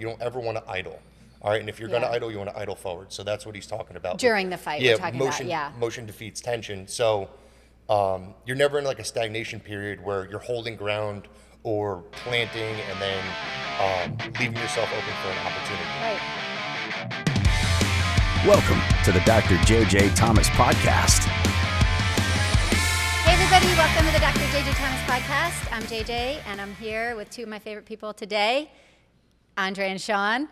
You don't ever want to idle. All right, and if you're going to idle, you want to idle forward. So that's what he's talking about. During the fight, we're talking motion, about, motion defeats tension. So you're never in like a stagnation period where you're holding ground or planting and then leaving yourself open for an opportunity. Right. Welcome to the Dr. J.J. Thomas Podcast. Hey everybody, welcome to the Dr. J.J. Thomas Podcast. I'm J.J. and I'm here with two of my favorite people today, Andre and Sean.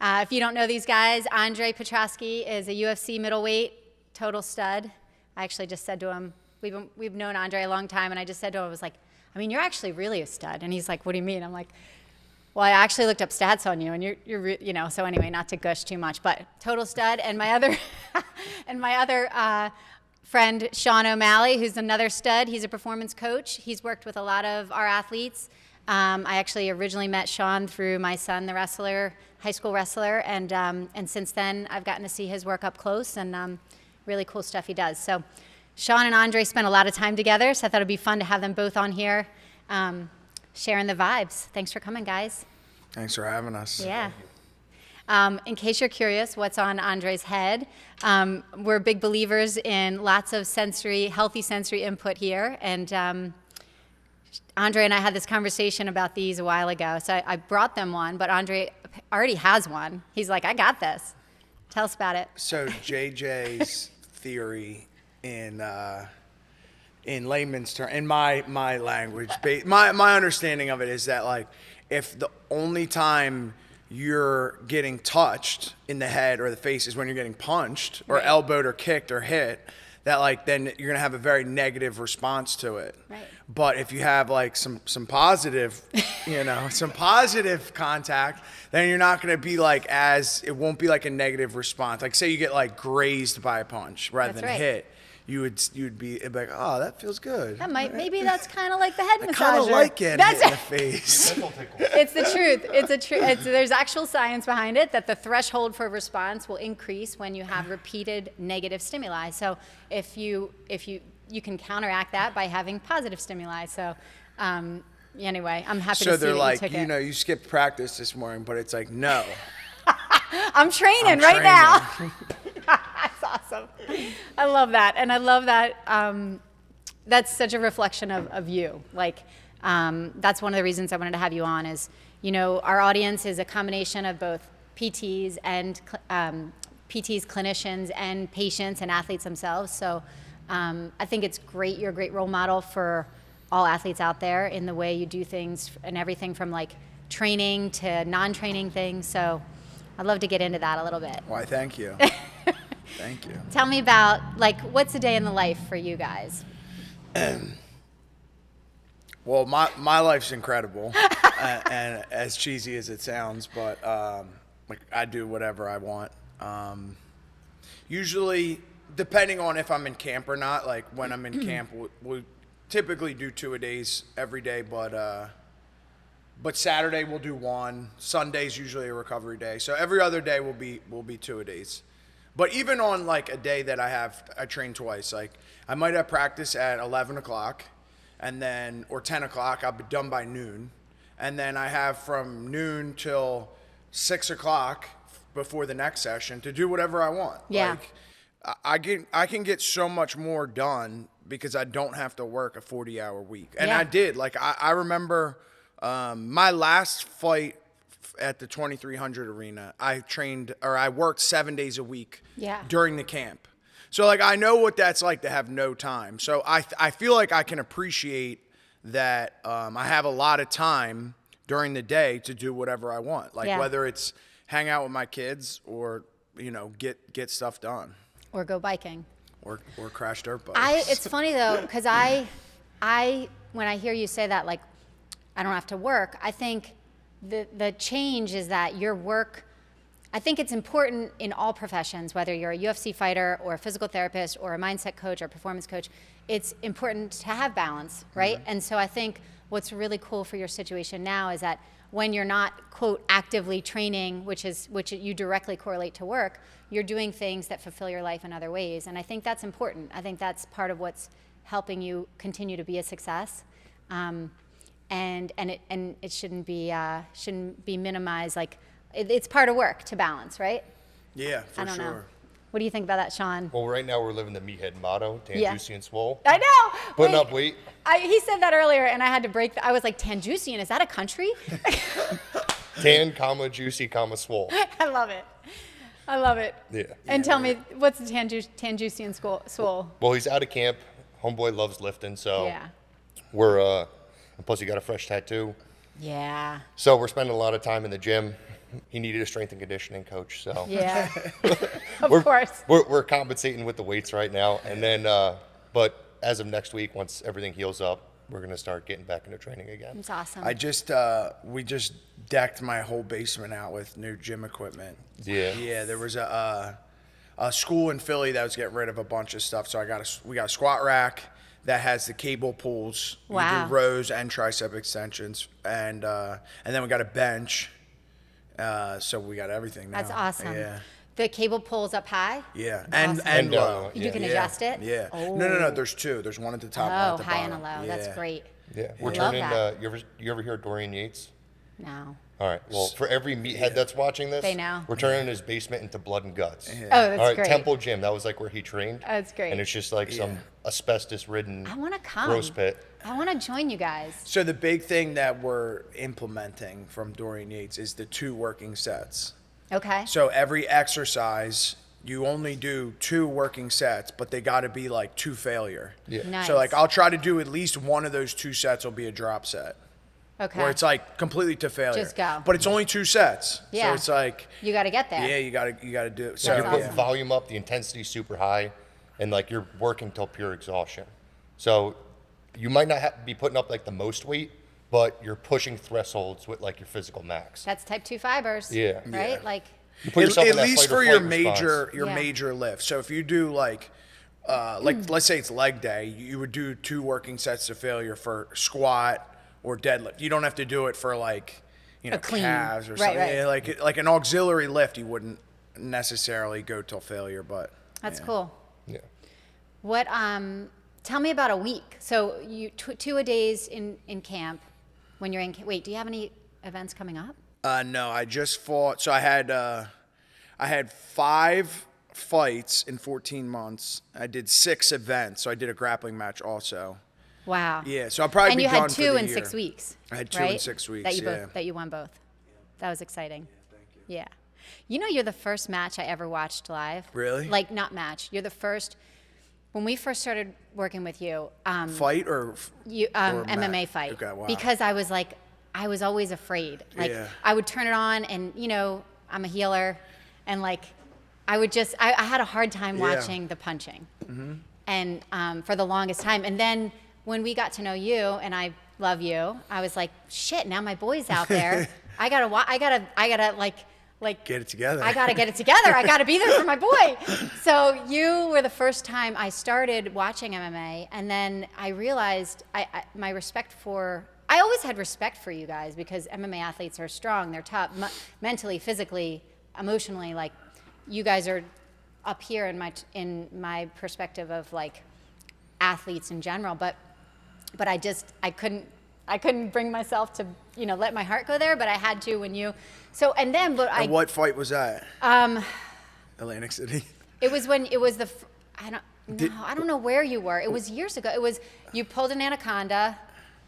If you don't know these guys, Andre Petroski is a UFC middleweight, total stud. I actually just said to him, we've known Andre a long time, and I just said to him, I was like, I mean, you're actually really a stud. And he's like, what do you mean? I'm like, well, I actually looked up stats on you, and you're you know, so anyway, not to gush too much, but total stud. And my other, friend, Sean O'Malley, who's another stud. He's a performance coach. He's worked with a lot of our athletes. I actually originally met Sean through my son, the wrestler, high school wrestler, and since then I've gotten to see his work up close, and really cool stuff he does. So Sean and Andre spent a lot of time together, so I thought it'd be fun to have them both on here, sharing the vibes. Thanks for coming, guys. Thanks for having us. Yeah. In case you're curious what's on Andre's head, we're big believers in lots of healthy sensory input here, and Andre and I had this conversation about these a while ago, so I brought them one, but Andre already has one. He's like, I got this. Tell us about it. So JJ's theory in layman's terms, in my language, my understanding of it is that, like, if the only time you're getting touched in the head or the face is when you're getting punched or elbowed or kicked or hit, that, like, then you're going to have a very negative response to it. Right. But if you have, like, some positive, some positive contact, then you're not going to be it won't be like a negative response. Like, say you get, like, grazed by a punch rather than hit. You'd be like, oh, that feels good. Maybe that's kind of like the head massager. I kind of like getting hit in the face. It's the truth. There's actual science behind it that the threshold for response will increase when you have repeated negative stimuli. So if you can counteract that by having positive stimuli. So anyway, I'm happy to see that you took it. So they're like, you skipped practice this morning, but it's like, no. I'm training right now. That's awesome. I love that. And I love that that's such a reflection of you. Like, that's one of the reasons I wanted to have you on is, our audience is a combination of both PTs and clinicians, and patients and athletes themselves. So I think it's great. You're a great role model for all athletes out there in the way you do things and everything from, like, training to non-training things. So I'd love to get into that a little bit. Why, thank you. Thank you. Tell me about, like, what's a day in the life for you guys? Well, my life's incredible, and as cheesy as it sounds, but like, I do whatever I want. Usually, depending on if I'm in camp or not, like when I'm in camp, we typically do 2-a-days every day, but Saturday we'll do one. Sunday's usually a recovery day, so every other day will be 2-a-days. But even on, like, a day that I train twice. Like, I might have practice at 11 o'clock or 10 o'clock. I'll be done by noon. And then I have from noon till 6 o'clock before the next session to do whatever I want. Yeah. Like, I can get so much more done because I don't have to work a 40-hour week. And yeah. I did. Like, I remember my last fight at the 2300 arena, I worked 7 days a week during the camp. So, like, I know what that's like to have no time. So I feel like I can appreciate that I have a lot of time during the day to do whatever I want. Like, whether it's hang out with my kids or, get stuff done. Or go biking. Or crash dirt bikes. It's funny, though, because I when I hear you say that, like, I don't have to work, I think the change is that your work, I think it's important in all professions, whether you're a UFC fighter or a physical therapist or a mindset coach or a performance coach, it's important to have balance, right? Mm-hmm. And so I think what's really cool for your situation now is that when you're not, quote, actively training, which you directly correlate to work, you're doing things that fulfill your life in other ways. And I think that's important. I think that's part of what's helping you continue to be a success. And it shouldn't be minimized. Like, it's part of work to balance, right? Yeah, I for don't know. sure. What do you think about that, Sean? Well, right now we're living the meathead motto, tan, Yeah. juicy, and swole. I know. Putting Wait, up weight. He said that earlier, and I had to break. I was like, Tanjusian, is that a country? Tan, comma, juicy, comma, swole. I love it. I love it. Yeah. And tell me, what's the Tanjusian swole? Well, he's out of camp. Homeboy loves lifting, so Yeah. we're, and plus he got a fresh tattoo. Yeah. So we're spending a lot of time in the gym. He needed a strength and conditioning coach, so Yeah. Of course. we're compensating with the weights right now. And then, but as of next week, once everything heals up, we're going to start getting back into training again. It's awesome. We just decked my whole basement out with new gym equipment. Yeah. Yeah, there was a school in Philly that was getting rid of a bunch of stuff. So we got a squat rack that has the cable pulls. Wow. You do rows and tricep extensions, and then we got a bench. So we got everything now. That's awesome. Yeah. The cable pulls up high? Yeah, Awesome. and low. low. You can Yeah. adjust it? Yeah. Oh. No. There's two. There's one at the top, one Oh, at the high bottom. and a low. Yeah. That's great. Yeah. We're Love turning, that. you ever hear Dorian Yates? No. All right. Well, for every meathead that's watching this, They know. we're turning his basement into blood and guts. Oh, that's All right, great. Temple Gym. That was like where he trained. Oh, that's great. And it's just like some asbestos-ridden I want to come. gross pit. I want to join you guys. So the big thing that we're implementing from Dorian Yates is the 2 working sets. Okay. So every exercise, you only do 2 working sets, but they got to be like 2 failure. Yeah. Nice. So like I'll try to do at least one of those 2 sets will be a drop set, Okay. where it's like completely to failure. Just go. But it's only 2 sets. Yeah. So it's like, You got to get there. yeah, you gotta do it. If So you're putting yeah. volume up, the intensity's super high, and like you're working till pure exhaustion. So you might not be putting up like the most weight, but you're pushing thresholds with like your physical max. That's type 2 fibers. Yeah. Right? Yeah. Like, You put yourself At in that least fight or for your flight major response. major lift. So if you do like let's say it's leg day, you would do 2 working sets to failure for squat or deadlift. You don't have to do it for like A clean. calves or Right, something. right. Yeah, like an auxiliary lift, you wouldn't necessarily go till failure, but that's yeah. cool. Yeah. What, tell me about a week. So you 2-a-days in camp when you're in, wait, do you have any events coming up? No, I just fought. So I had 5 fights in 14 months. I did 6 events. So I did a grappling match also. Wow. Yeah, so I'll probably And be you done had for 2 the in year. 6 weeks. I had 2 in right? 6 weeks, That you yeah. both, that you won both. That was exciting. Yeah. You know, you're the first match I ever watched live. Really? Like, not match. You're the first. When we first started working with you, Fight or you or MMA match? fight. Okay, wow. Because I was like, I was always afraid. Like, Yeah. I would turn it on, and you know, I'm a healer, and like, I would just, I had a hard time Yeah. watching the punching, and for the longest time. And then when we got to know you, and I love you, I was like, shit. Now my boy's out there. I gotta like get it together. I got to get it together. I got to be there for my boy. So you were the first time I started watching MMA, and then I realized my respect for. I always had respect for you guys because MMA athletes are strong. They're tough, mentally, physically, emotionally. Like, you guys are up here in my perspective of like athletes in general. But I couldn't bring myself to let my heart go there. But I had to when you. So and then but I. And what fight was that? Atlantic City. It was when it was I don't know where you were. It was years ago. It was you pulled an anaconda,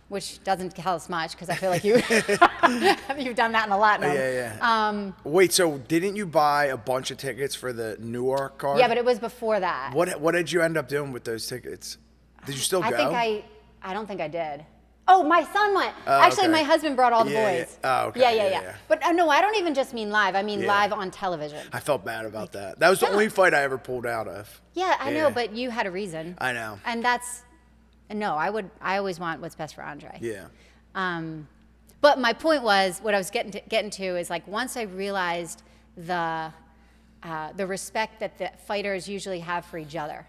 which doesn't tell us much because I feel like you've done that in a lot. Yeah. Wait, so didn't you buy a bunch of tickets for the Newark card? Yeah, but it was before that. What did you end up doing with those tickets? Did you still go? I don't think I did. Oh, my son went. Oh, Actually, okay. my husband brought all the Yeah, boys. yeah. Oh, okay. Yeah. Yeah. But no, I don't even just mean live. I mean Yeah. live on television. I felt bad about that. That was the Yeah. only fight I ever pulled out of. Yeah, I know, Yeah. but you had a reason. I know. And I always want what's best for Andre. Yeah. But my point was, what I was getting to is like once I realized the respect that the fighters usually have for each other.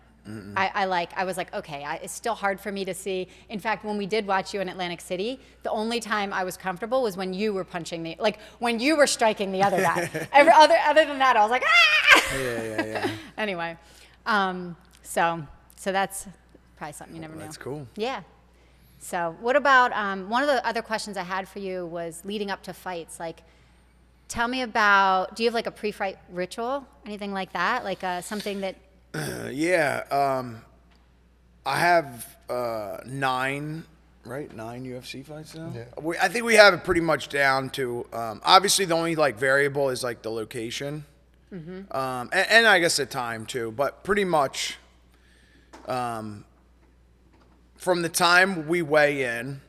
I was like, okay, it's still hard for me to see. In fact, when we did watch you in Atlantic City, the only time I was comfortable was when you were punching when you were striking the other guy. Other than that, I was like, ah! Yeah. Anyway, so that's probably something you never knew. That's cool. Yeah. So what about, one of the other questions I had for you was leading up to fights, like Tell me about, do you have like a pre-fight ritual? Anything like that? Like something that... I have 9 UFC fights now. Yeah. I think we have it pretty much down to. Obviously, the only like variable is like the location, and I guess the time too. But pretty much, from the time we weigh in,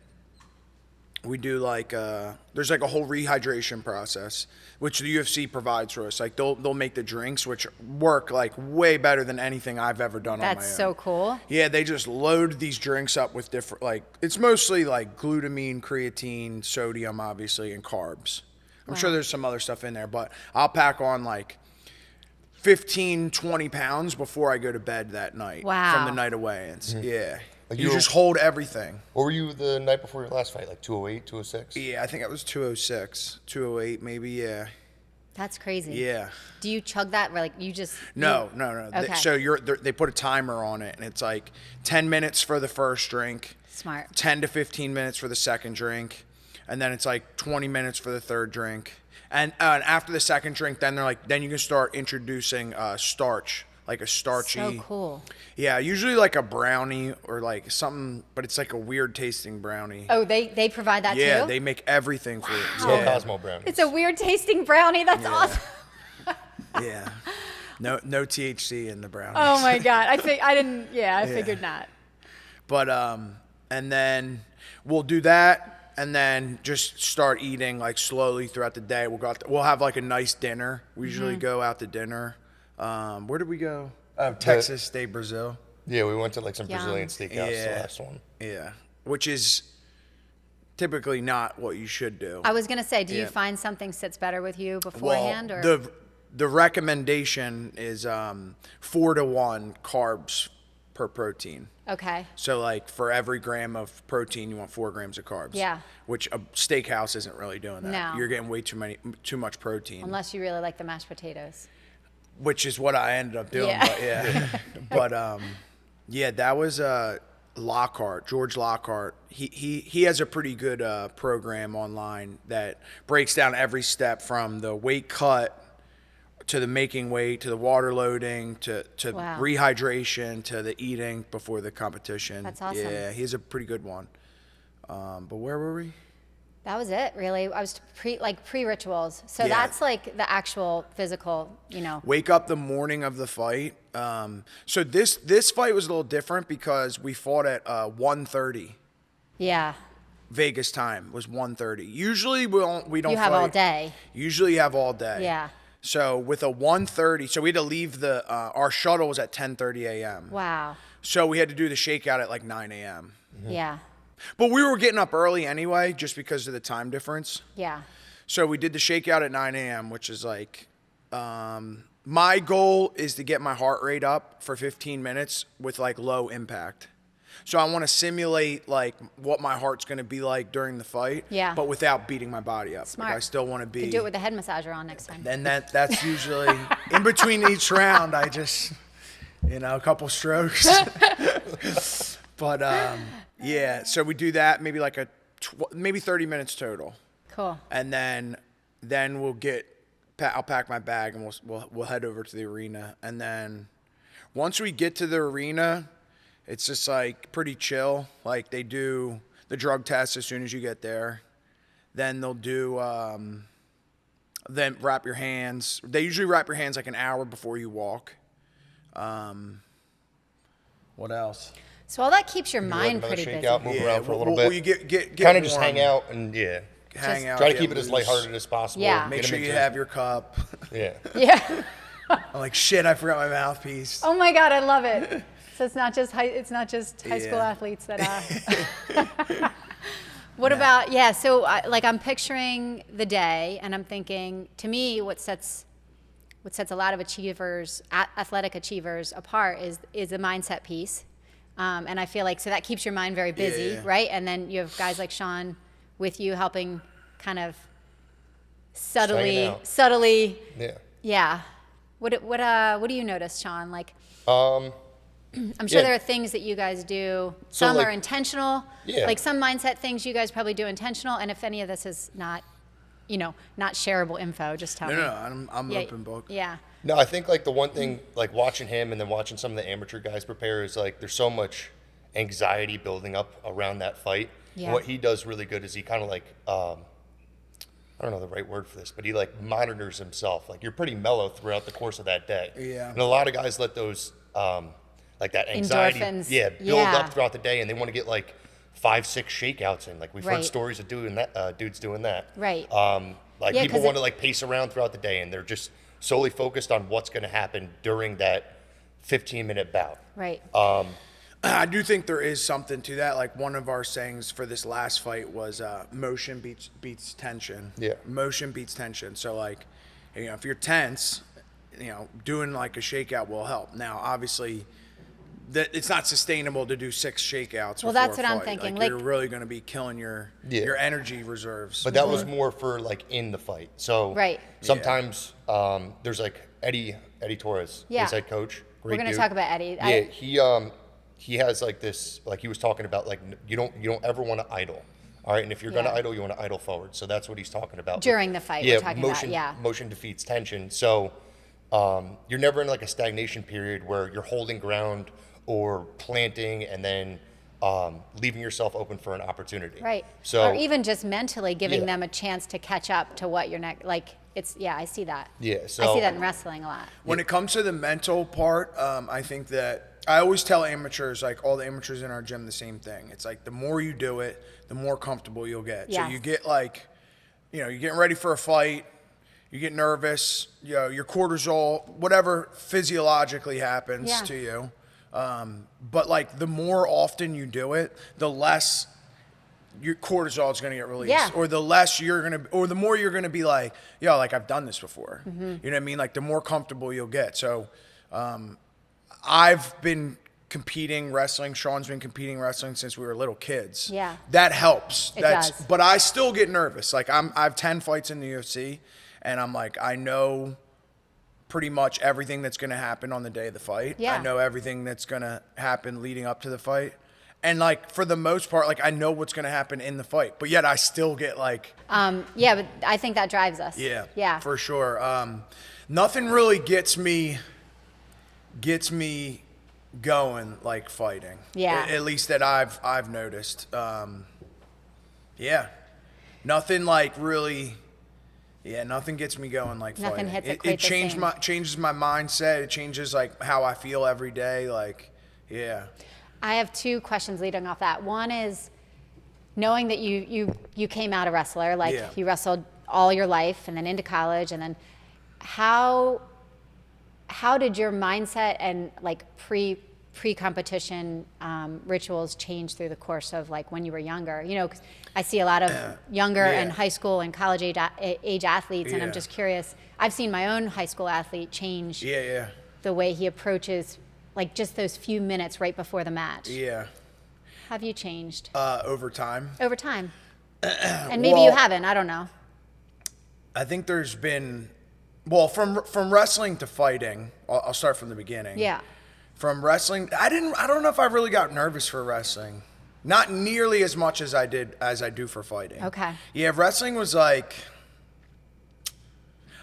we do like there's like a whole rehydration process, which the UFC provides for us. Like they'll make the drinks, which work like way better than anything I've ever done on my own. That's so cool. Yeah, they just load these drinks up with different, like it's mostly like glutamine, creatine, sodium, obviously, and carbs. I'm sure there's some other stuff in there, but I'll pack on like 15, 20 pounds before I go to bed that night. Wow. From the night of weigh-ins. Yeah. Like you just hold everything. What were you the night before your last fight? Like 208, 206? Yeah, I think it was 206, 208 maybe, yeah. That's crazy. Yeah. Do you chug that, or like you just... No. Okay. So they put a timer on it, and it's like 10 minutes for the first drink. Smart. 10 to 15 minutes for the second drink. And then it's like 20 minutes for the third drink. And after the second drink, then they're like, then you can start introducing starch. Like a starchy. So cool. Yeah, usually like a brownie or like something, but it's like a weird tasting brownie. Oh, they provide that too? Yeah, they make everything for it. Slow Cosmo brownies. It's a weird tasting brownie. That's awesome. Yeah. No THC in the brownies. Oh my God. I figured not. But and then we'll do that and then just start eating like slowly throughout the day. We'll have like a nice dinner. We usually go out to dinner. Where did we go? Oh, Texas State Brazil. Yeah, we went to like some Yum. Brazilian steakhouse, the last one. Yeah, which is typically not what you should do. I was going to say, do you find something sits better with you beforehand? Or The recommendation is 4 to 1 carbs per protein. Okay. So like for every gram of protein, you want 4 grams of carbs. Yeah. Which a steakhouse isn't really doing that. No. You're getting way too much protein. Unless you really like the mashed potatoes. Which is what I ended up doing. Yeah. But that was Lockhart, George Lockhart. He has a pretty good program online that breaks down every step from the weight cut to the making weight, to the water loading, to Wow. rehydration, to the eating before the competition. That's awesome. Yeah, he has a pretty good one. But where were we? That was it, really. I was pre-rituals. So Yeah. that's like the actual physical, Wake up the morning of the fight. So this fight was a little different because we fought at 1:30. Yeah. Vegas time was 1:30. Usually we don't You have fight. all day. Usually you have all day. Yeah. So with a 1:30, so we had to leave our shuttle was at 10:30 a.m. Wow. So we had to do the shakeout at like 9 a.m. Yeah. But we were getting up early anyway, just because of the time difference. Yeah. So we did the shakeout at 9 a.m., which is like, my goal is to get my heart rate up for 15 minutes with like low impact. So I want to simulate like what my heart's going to be like during the fight, Yeah. but without beating my body up. Smart. Like I still want to be. You do it with the head massager on next time. And that's usually in between each round. I just, a couple strokes. But yeah, so we do that maybe like maybe 30 minutes total. Cool. And then I'll pack my bag and we'll head over to the arena. And then once we get to the arena, it's just like pretty chill. Like they do the drug test as soon as you get there. Then they'll do then wrap your hands. They usually wrap your hands like an hour before you walk. What else? So all that keeps your Like mind another pretty busy. shakeout, move around for a little bit. You get Kind of just warm. hang out and Hang out. try to get keep it as loose. lighthearted as possible. Yeah. Make Get 'em sure you into- have your cup. Yeah. Yeah. I'm like, shit, I forgot my mouthpiece. Oh my God, I love it. So it's not just high school Yeah. athletes that. What about So I'm picturing the day, and I'm thinking, to me, what sets a lot of athletic achievers apart is the mindset piece. And I feel like so that keeps your mind very busy, Yeah. right? And then you have guys like Sean with you helping kind of subtly. Yeah. Yeah. What do you notice, Sean? Like, Um, I'm sure Yeah. there are things that you guys do. So, Some like- are intentional. Yeah. Like some mindset things you guys probably do intentional. And if any of this is not not shareable info. Just tell me. No, I'm Yeah, open book. Yeah. No, I think like the one thing, like watching him and then watching some of the amateur guys prepare is like there's so much anxiety building up around that fight. Yeah. And what he does really good is he kind of like, I don't know the right word for this, but he like monitors himself. Like you're pretty mellow throughout the course of that day. Yeah. And a lot of guys let those, like that anxiety, Endorphins. build Yeah. up throughout the day, and they want to get like 5-6 shakeouts in. Like we've Right. heard stories of doing that, dudes doing that. Right. Like Yeah, people 'cause want to like pace around throughout the day, and they're just solely focused on what's going to happen during that 15-minute bout. Right. I do think there is something to that. Like one of our sayings for this last fight was motion beats tension. Yeah. Motion beats tension. So like, if you're tense, doing like a shakeout will help. Now, obviously, that it's not sustainable to do 6 shakeouts. Well, before that's a what I'm fight. thinking. Like, Like- you're really going to be killing your energy reserves. But that was more for like in the fight. So Right. sometimes there's like Eddie Torres, Yeah. his head coach. Great We're going to dude. talk about Eddie. Yeah, he has like this, like he was talking about, like you don't ever want to idle. All right, and if you're going to Yeah. idle, you want to idle forward. So that's what he's talking about. During the fight, we're talking about, yeah. Motion defeats tension. So you're never in like a stagnation period where you're holding ground or planting and then leaving yourself open for an opportunity. Right. So or even just mentally giving Yeah. them a chance to catch up to what you're next. Like I see that. Yeah, I so- see that in wrestling a lot. When it comes to the mental part, I think that I always tell amateurs, like all the amateurs in our gym, the same thing. It's like the more you do it, the more comfortable you'll get. Yes. So you get like, you're getting ready for a fight, you get nervous, your cortisol, whatever physiologically happens Yeah. to you. But like the more often you do it, the less your cortisol is going to get released, Yeah. or the less or the more you're going to be like, like I've done this before. You know what I mean? Like the more comfortable you'll get. So, I've been competing wrestling. Sean's been competing wrestling since we were little kids. Yeah. That helps. It does. But I still get nervous. Like I have 10 fights in the UFC, and I'm like, I know pretty much everything that's going to happen on the day of the fight. Yeah. I know everything that's going to happen leading up to the fight. And like for the most part, like I know what's going to happen in the fight, but yet I still get like, Yeah, but I think that drives us. Yeah. for sure. Nothing really gets me going like fighting. Yeah. At least that I've noticed. Yeah. Nothing like really. Yeah, nothing gets me going like Nothing fighting. hits it It quite the changes same. changes my mindset. It changes like how I feel every day. Like, yeah. I have 2 questions leading off that. One is knowing that you came out a wrestler, like Yeah. you wrestled all your life and then into college, and then how did your mindset and like pre-competition rituals change through the course of like when you were younger? 'Cause I see a lot of younger and high school and college age athletes, and I'm Yeah. just curious. I've seen my own high school athlete change Yeah. the way he approaches like just those few minutes right before the match. Yeah. Have you changed Over time. over time? And maybe you haven't. I don't know. I think there's been, from wrestling to fighting. I'll start from the beginning. Yeah. From wrestling, I don't know if I really got nervous for wrestling. Not nearly as much as I do for fighting. Okay. Yeah, wrestling was like,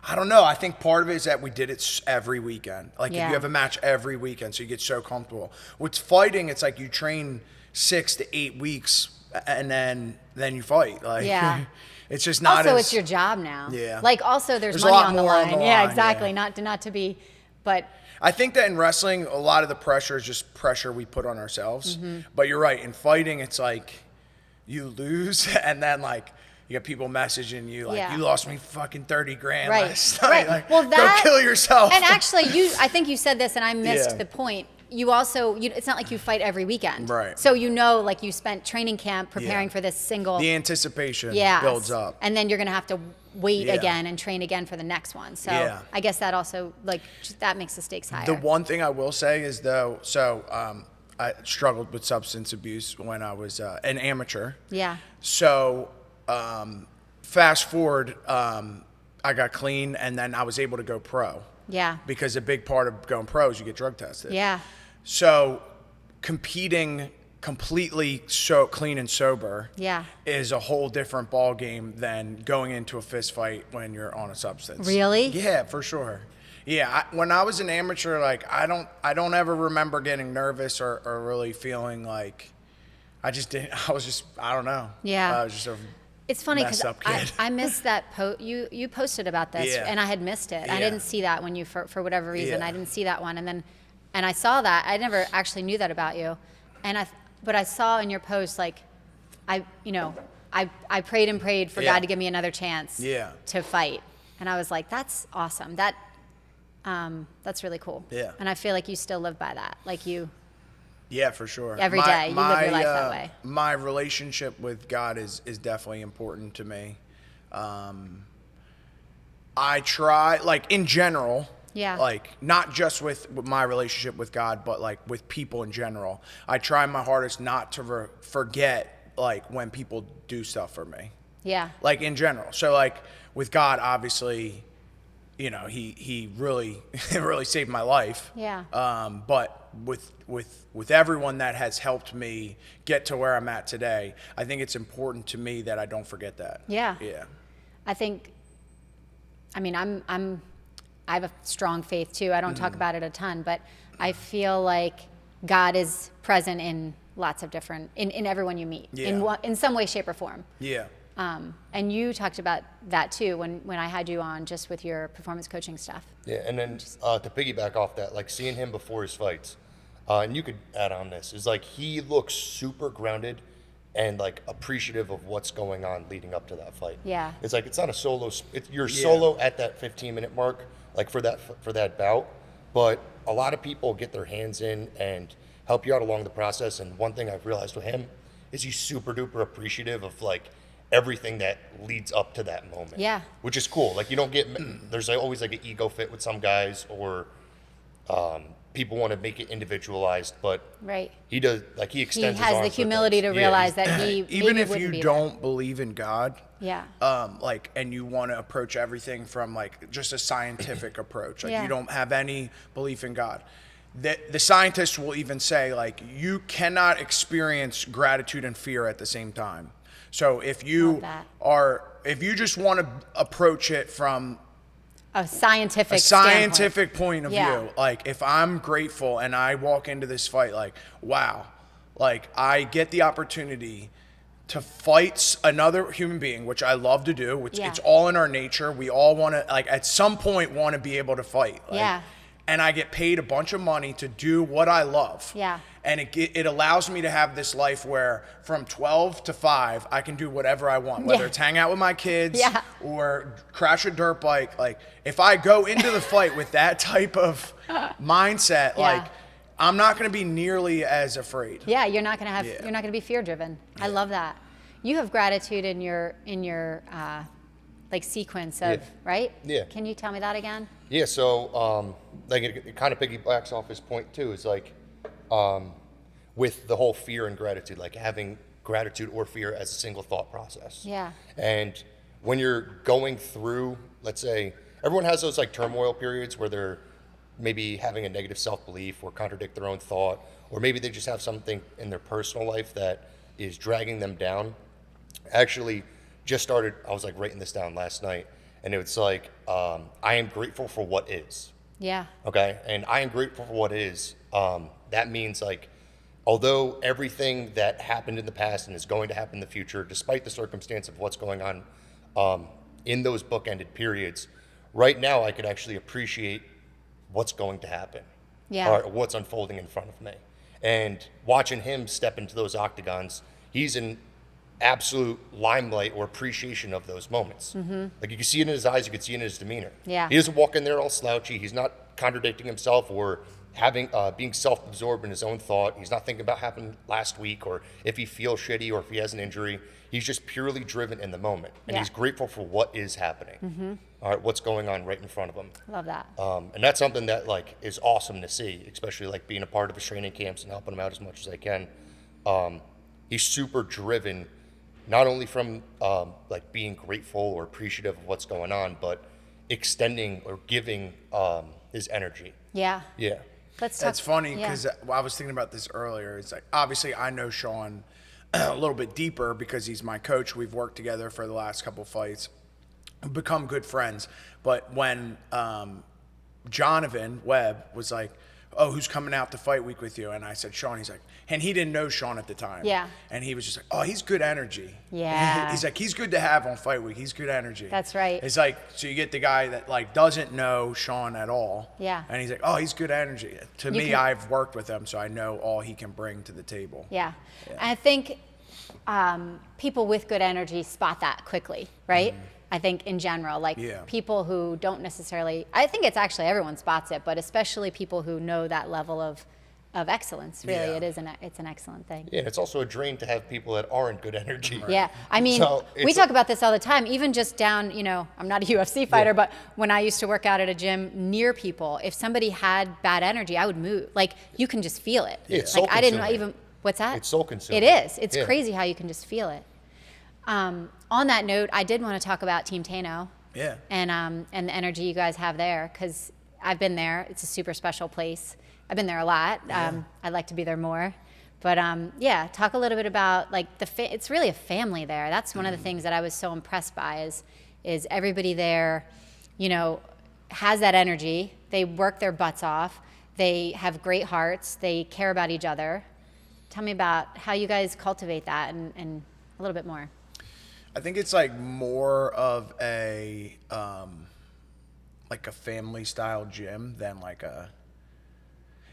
I don't know. I think part of it is that we did it every weekend. Like if Yeah. you have a match every weekend, so you get so comfortable. With fighting, it's like you train 6 to 8 weeks and then you fight. Like, Yeah. it's just not Also, as, it's your job now. Yeah. Like also there's There's a money lot on the more on line. the Yeah, line, exactly. yeah. Not to be, but I think that in wrestling, a lot of the pressure is just pressure we put on ourselves. Mm-hmm. But you're right. In fighting, it's like you lose, and then like you get people messaging you like, Yeah. "You lost me fucking 30 grand right. last night. Right. Like, Well, that go kill yourself." And actually, I think you said this, and I missed Yeah. the point. You also, it's not like you fight every weekend. Right. So like you spent training camp preparing Yeah. for this single. the anticipation Yes. builds up. And then you're going to have to wait Yeah. again and train again for the next one. So Yeah. I guess that also, like, that makes the stakes higher. The one thing I will say is though, I struggled with substance abuse when I was an amateur. Yeah. So, fast forward, I got clean, and then I was able to go pro. Yeah. Because a big part of going pro is you get drug tested. Yeah. So, competing completely so clean and sober Yeah. is a whole different ball game than going into a fist fight when you're on a substance. Really? Yeah, for sure. Yeah, when I was an amateur, like I don't ever remember getting nervous or really feeling like I don't know. Yeah. I was just a It's funny because messed up kid. I missed that post. You posted about this, Yeah. and I had missed it. I Yeah. didn't see that when you, for whatever reason, Yeah. I didn't see that one. And I saw that. I never actually knew that about you. But I saw in your post, like, I prayed and prayed for Yeah. God to give me another chance Yeah. to fight. And I was like, that's awesome. That's really cool. Yeah. And I feel like you still live by that. Like Yeah, for sure. Every day, you live your life that way. My relationship with God is definitely important to me. I try, like, in general, Yeah. like, not just with my relationship with God, but, like, with people in general. I try my hardest not to forget, like, when people do stuff for me. yeah. Like, in general. So, like, with God, obviously, you know, he really really saved my life. Yeah. But with everyone that has helped me get to where I'm at today, I think it's important to me that I don't forget that. Yeah. Yeah. I mean, I have a strong faith too. I don't talk about it a ton, but I feel like God is present in lots of different, in everyone you meet, Yeah. in some way, shape, or form. Yeah. And you talked about that too when I had you on, just with your performance coaching stuff. Yeah, and then to piggyback off that, like seeing him before his fights, and you could add on this, is like he looks super grounded and like appreciative of what's going on leading up to that fight. Yeah. It's like it's not a solo. You're solo at that 15-minute mark, like for that bout. But a lot of people get their hands in and help you out along the process. And one thing I've realized with him is he's super duper appreciative of like everything that leads up to that moment. Yeah. Which is cool. Like you don't get, there's always like an ego fit with some guys, or people want to make it individualized, but Right. he does, like he He extends his has the arms for humility to things. realize that he Even maybe if wouldn't you be don't believe in God, Yeah. like, and you want to approach everything from like just a scientific approach, like Yeah. you don't have any belief in God. The scientists will even say like you cannot experience gratitude and fear at the same time. So if you that. if you just want to approach it from a scientific a scientific point of Yeah. view, like if I'm grateful and I walk into this fight like, wow, like I get the opportunity to fight another human being, which I love to do, which Yeah. it's all in our nature. We all want to, like at some point want to be able to fight. Like, Yeah. And I get paid a bunch of money to do what I love. Yeah. And it allows me to have this life where from 12 to 5, I can do whatever I want, whether Yeah. it's hang out with my kids Yeah. or crash a dirt bike. Like if I go into the fight with that type of mindset, Yeah. like I'm not going to be nearly as afraid. Yeah, you're not gonna Yeah. you're not gonna be fear driven. I love that. You have gratitude in your like sequence of Yeah. right? Yeah. Can you tell me that again? Yeah, so like it kind of piggybacks off his point too. Is like with the whole fear and gratitude, like having gratitude or fear as a single thought process. Yeah. And when you're going through, let's say, everyone has those like turmoil periods where they're maybe having a negative self-belief or contradict their own thought, or maybe they just have something in their personal life that is dragging them down. Actually, just started, I was like writing this down last night, and it's like, I am grateful for what is. Yeah. Okay, and I am grateful for what is. That means like, although everything that happened in the past and is going to happen in the future, despite the circumstance of what's going on in those bookended periods, right now I could actually appreciate what's going to happen, Yeah. or what's unfolding in front of me. And watching him step into those octagons, he's in absolute limelight or appreciation of those moments. Like you can see it in his eyes, you can see it in his demeanor. Yeah. He doesn't walk in there all slouchy. He's not contradicting himself or having being self-absorbed in his own thought. He's not thinking about what happened last week or if he feels shitty or if he has an injury. He's just purely driven in the moment, and Yeah. he's grateful for what is happening. All right, what's going on right in front of him. Love that. And that's something that like is awesome to see, especially like being a part of his training camps and helping him out as much as I can. He's super driven, not only from like being grateful or appreciative of what's going on, but extending or giving his energy. Yeah. Yeah. Let's talk. That's funny yeah. because I was thinking about this earlier. It's like, obviously I know Sean a little bit deeper because he's my coach. We've worked together for the last couple fights, become good friends. But when Jonathan Webb was like, oh, who's coming out to fight week with you? And I said, Sean. He's like, and he didn't know Sean at the time. Yeah. And he was just like, oh, he's good energy. Yeah. He's like, he's good to have on fight week. He's good energy. That's right. It's like, so you get the guy that like doesn't know Sean at all. Yeah. And he's like, oh, he's good energy. To me, can- I've worked with him, so I know all he can bring to the table. Yeah. And I think people with good energy spot that quickly, right? I think in general, like people who don't necessarily, I think it's actually everyone spots it, but especially people who know that level of excellence. Really, it's an excellent thing. Yeah, and it's also a drain to have people that aren't good energy. Yeah, I mean, So we talk about this all the time. Even just down, I'm not a UFC fighter, but when I used to work out at a gym near people, if somebody had bad energy, I would move. Like you can just feel it. Yeah, it's like I didn't soul-consuming. even. What's that? It's soul-consuming. It is. It's Yeah. crazy how you can just feel it. On that note, I did want to talk about Team Tano. Yeah. And the energy you guys have there, because I've been there. It's a super special place. I've been there a lot. I'd like to be there more. But yeah, talk a little bit about like it's really a family there. That's one of the things that I was so impressed by is everybody there, has that energy. They work their butts off. They have great hearts. They care about each other. Tell me about how you guys cultivate that and a little bit more. I think it's like more of a like a family style gym than like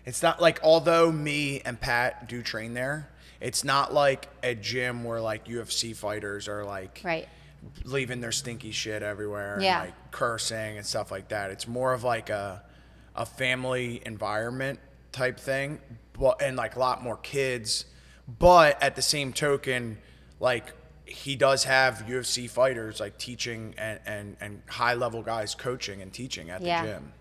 it's not like, although me and Pat do train there, it's not like a gym where like UFC fighters are like leaving their stinky shit everywhere and like cursing and stuff like that. It's more of like a family environment type thing, but and like a lot more kids. But at the same token, like he does have UFC fighters like teaching and high level guys coaching and teaching at the gym.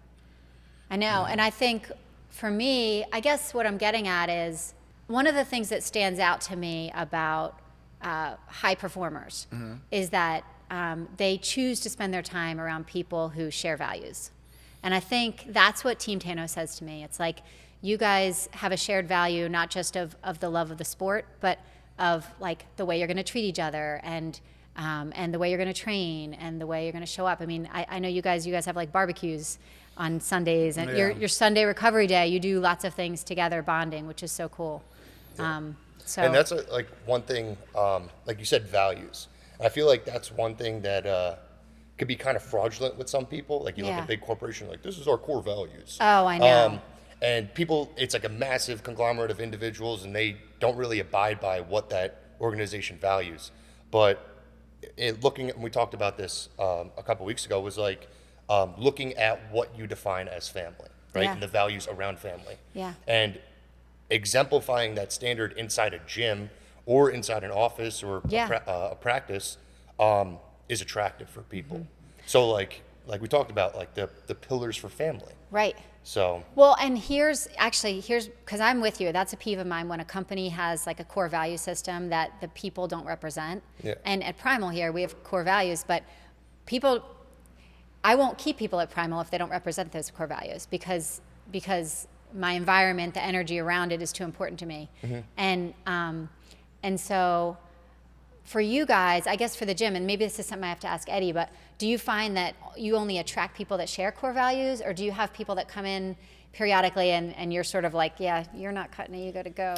I know. And I think for me, I guess what I'm getting at is one of the things that stands out to me about high performers is that they choose to spend their time around people who share values. And I think that's what Team Tano says to me. It's like you guys have a shared value, not just of the love of the sport, but of like the way you're going to treat each other and the way you're going to train and the way you're going to show up. I mean, I know you guys have like barbecues on Sundays and your Sunday recovery day. You do lots of things together, bonding, which is so cool. So And that's like one thing, like you said, values. I feel like that's one thing that could be kind of fraudulent with some people. Like you look at big corporations, like this is our core values. Oh, I know. And people, it's like a massive conglomerate of individuals, and they don't really abide by what that organization values. But looking at, we talked about this a couple weeks ago, was like looking at what you define as family, right? Yeah. And the values around family. Yeah. And exemplifying that standard inside a gym or inside an office or a practice is attractive for people. So like we talked about, like the pillars for family. Right. So well, and here's because I'm with you. That's a peeve of mine when a company has like a core value system that the people don't represent. Yeah. And at Primal here, we have core values, but I won't keep people at Primal if they don't represent those core values because my environment, the energy around it is too important to me. And so for you guys, I guess for the gym, and maybe this is something I have to ask Eddie, but do you find that you only attract people that share core values, or do you have people that come in periodically and you're sort of like, yeah, you're not cutting it, you got to go?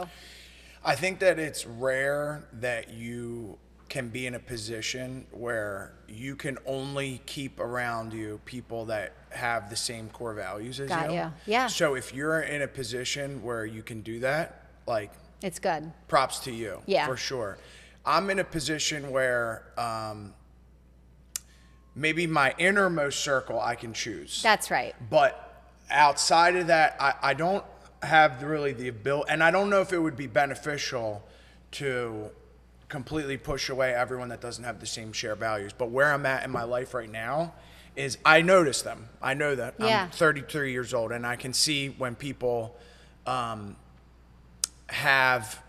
I think that it's rare that you can be in a position where you can only keep around you people that have the same core values as Got you. you. Yeah. So if you're in a position where you can do that, like, It's good. props to you. Yeah. For sure. I'm in a position where maybe my innermost circle I can choose. That's right. But outside of that, I don't have really the ability, and I don't know if it would be beneficial to completely push away everyone that doesn't have the same shared values. But where I'm at in my life right now is I notice them. I know that. Yeah. I'm 33 years old, and I can see when people have,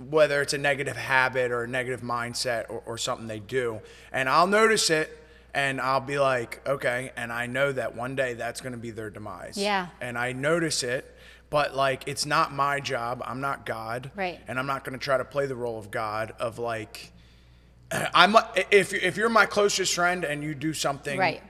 whether it's a negative habit or a negative mindset or something they do. And I'll notice it, And I'll be like, okay. And I know that one day that's going to be their demise. Yeah. And I notice it, but like, it's not my job. I'm not God. Right. And I'm not going to try to play the role of God of like, if you're my closest friend and you do something, Right.